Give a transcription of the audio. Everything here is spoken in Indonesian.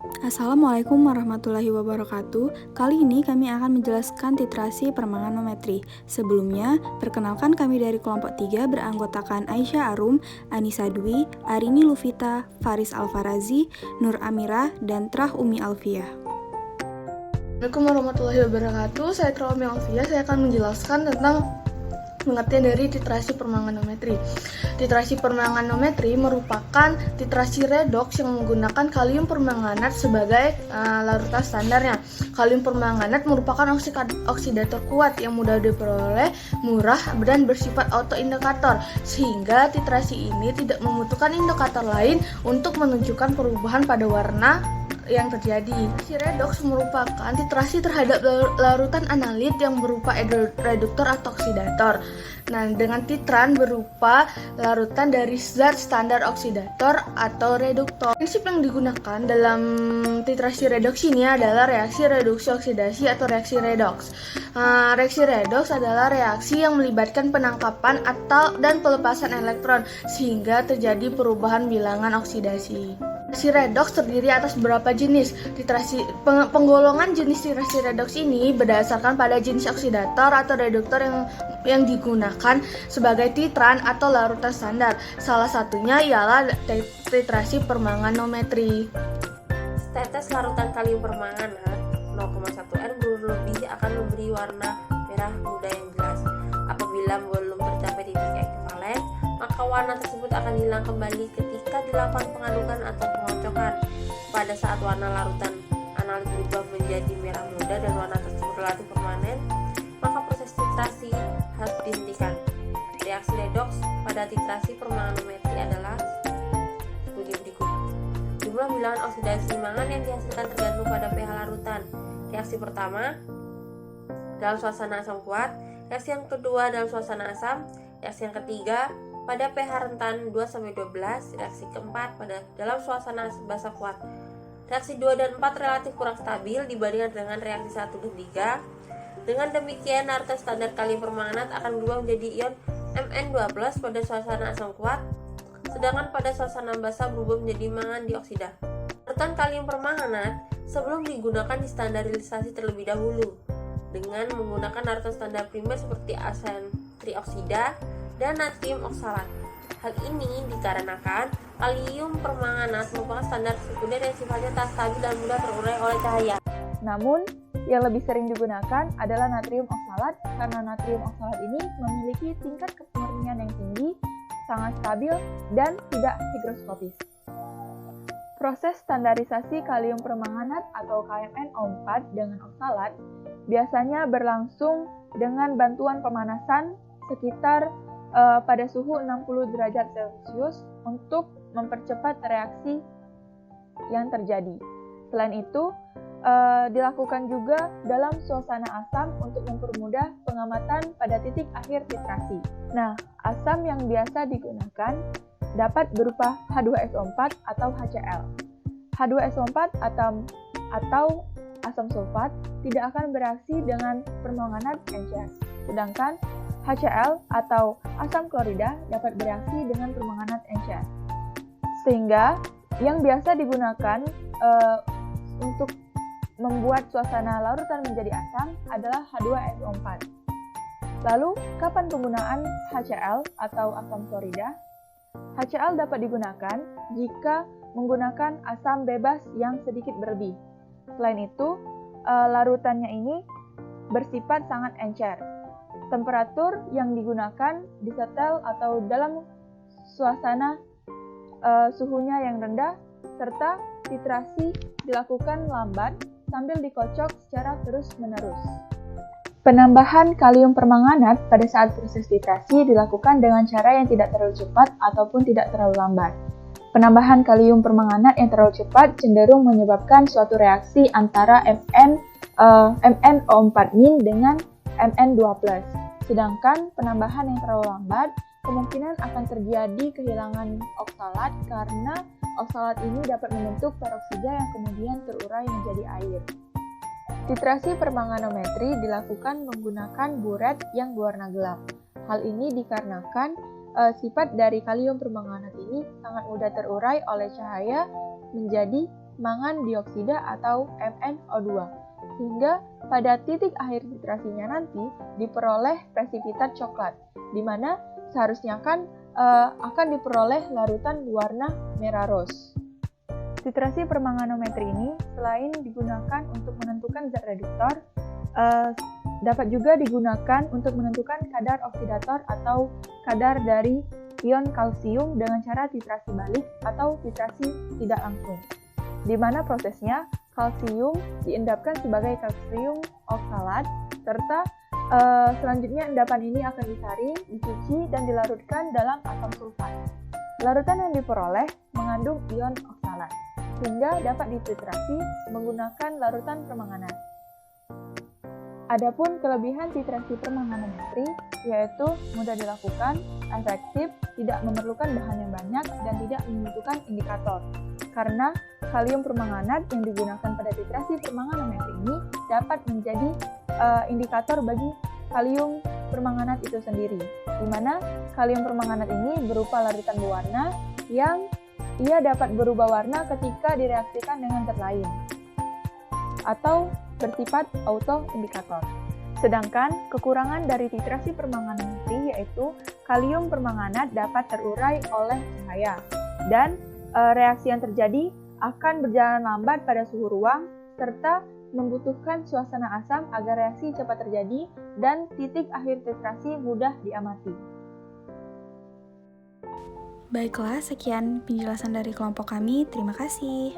Assalamualaikum warahmatullahi wabarakatuh. Kali ini kami akan menjelaskan titrasi permanganometri. Sebelumnya, perkenalkan kami dari kelompok 3 beranggotakan Aisyah Arum, Anissa Dwi, Arini Lufita, Faris Alfarazi, Nur Amirah, dan Trah Umi Alfiah. Assalamualaikum warahmatullahi wabarakatuh. Saya Trah Umi Alfiah. Saya akan menjelaskan tentang pengertian dari titrasi permanganometri. Titrasi permanganometri merupakan titrasi redoks yang menggunakan kalium permanganat sebagai larutan standarnya. Kalium permanganat merupakan oksidator kuat yang mudah diperoleh, murah, dan bersifat autoindikator, sehingga titrasi ini tidak membutuhkan indikator lain untuk menunjukkan perubahan pada warna yang terjadi. Titrasi redoks merupakan titrasi terhadap larutan analit yang berupa reduktor atau oksidator. Nah, dengan titran berupa larutan dari zat standar oksidator atau reduktor. Prinsip yang digunakan dalam titrasi redoks ini adalah reaksi reduksi oksidasi atau reaksi redoks. Reaksi redoks adalah reaksi yang melibatkan penangkapan dan pelepasan elektron sehingga terjadi perubahan bilangan oksidasi. Titrasi redoks terdiri atas beberapa jenis. Penggolongan jenis titrasi redoks ini berdasarkan pada jenis oksidator atau reduktor yang digunakan sebagai titran atau larutan standar. Salah satunya ialah titrasi permanganometri. Setetes larutan kalium permanganat 0,1 R berlebih akan memberi warna merah muda yang jelas. Apabila belum tercapai titik ekivalen, maka warna tersebut akan hilang kembali ketika dilakukan pengadukan atau pengocokan. Pada saat warna larutan analit berubah menjadi merah muda dan warna tersebut relatif permanen, maka proses titrasi harus dihentikan. Reaksi redoks pada titrasi permanganometri adalah sebagai berikut. Jumlah bilangan oksidasi mangan yang dihasilkan tergantung pada pH larutan. Reaksi pertama dalam suasana asam kuat, reaksi yang kedua dalam suasana asam, reaksi yang ketiga pada pH rentan 2-12, reaksi keempat pada dalam suasana basa kuat. Reaksi 2 dan 4 relatif kurang stabil dibandingkan dengan reaksi 1 dan 3. Dengan demikian, larutan standar kalium permanganat akan berubah menjadi ion Mn2+ pada suasana asam kuat, sedangkan pada suasana basa berubah menjadi mangan dioksida. Larutan kalium permanganat sebelum digunakan distandarisasi terlebih dahulu dengan menggunakan larutan standar primer seperti arsen trioksida dan natrium oksalat. Hal ini dikarenakan kalium permanganat merupakan standar sekunder yang sifatnya tak stabil dan mudah terurai oleh cahaya. Namun, yang lebih sering digunakan adalah natrium oksalat karena natrium oksalat ini memiliki tingkat kemurnian yang tinggi, sangat stabil, dan tidak higroskopis. Proses standarisasi kalium permanganat atau KMnO4 dengan oksalat biasanya berlangsung dengan bantuan pemanasan sekitar pada suhu 60 derajat Celcius untuk mempercepat reaksi yang terjadi. Selain itu, dilakukan juga dalam suasana asam untuk mempermudah pengamatan pada titik akhir titrasi. Nah, asam yang biasa digunakan dapat berupa H2SO4 atau HCl. H2SO4 atau asam sulfat tidak akan bereaksi dengan permanganat encer, sedangkan HCl atau asam klorida dapat bereaksi dengan permanganat encer. Sehingga yang biasa digunakan untuk membuat suasana larutan menjadi asam adalah H2SO4. Lalu, kapan penggunaan HCl atau asam klorida? HCl dapat digunakan jika menggunakan asam bebas yang sedikit berlebih. Selain itu, larutannya ini bersifat sangat encer. Temperatur yang digunakan disetel atau dalam suasana suhunya yang rendah, serta titrasi dilakukan lambat sambil dikocok secara terus-menerus. Penambahan kalium permanganat pada saat proses titrasi dilakukan dengan cara yang tidak terlalu cepat ataupun tidak terlalu lambat. Penambahan kalium permanganat yang terlalu cepat cenderung menyebabkan suatu reaksi antara MnO4- dengan Mn2+. Sedangkan penambahan yang terlalu lambat kemungkinan akan terjadi kehilangan oksalat karena oksalat ini dapat membentuk peroksida yang kemudian terurai menjadi air. Titrasi permanganometri dilakukan menggunakan buret yang berwarna gelap. Hal ini dikarenakan sifat dari kalium permanganat ini sangat mudah terurai oleh cahaya menjadi mangan dioksida atau MnO2, sehingga pada titik akhir titrasinya nanti diperoleh presipitat coklat, di mana seharusnya akan diperoleh larutan warna merah rose. Titrasi permanganometri ini selain digunakan untuk menentukan zat reduktor, dapat juga digunakan untuk menentukan kadar oksidator atau kadar dari ion kalsium dengan cara titrasi balik atau titrasi tidak langsung, di mana prosesnya kalsium diendapkan sebagai kalsium oksalat, serta selanjutnya endapan ini akan disaring, dicuci, dan dilarutkan dalam asam sulfat. Larutan yang diperoleh mengandung ion oksalat, sehingga dapat dititrasi menggunakan larutan permanganat. Adapun kelebihan titrasi permanganometri yaitu mudah dilakukan, efektif, tidak memerlukan bahan yang banyak, dan tidak membutuhkan indikator. Karena kalium permanganat yang digunakan pada titrasi permanganometri ini dapat menjadi indikator bagi kalium permanganat itu sendiri, di mana kalium permanganat ini berupa larutan berwarna yang ia dapat berubah warna ketika direaksikan dengan zat lain, atau bersifat autoindikator. Sedangkan kekurangan dari titrasi permanganometri yaitu kalium permanganat dapat terurai oleh cahaya, dan reaksi yang terjadi akan berjalan lambat pada suhu ruang, serta membutuhkan suasana asam agar reaksi cepat terjadi dan titik akhir titrasi mudah diamati. Baiklah, sekian penjelasan dari kelompok kami. Terima kasih.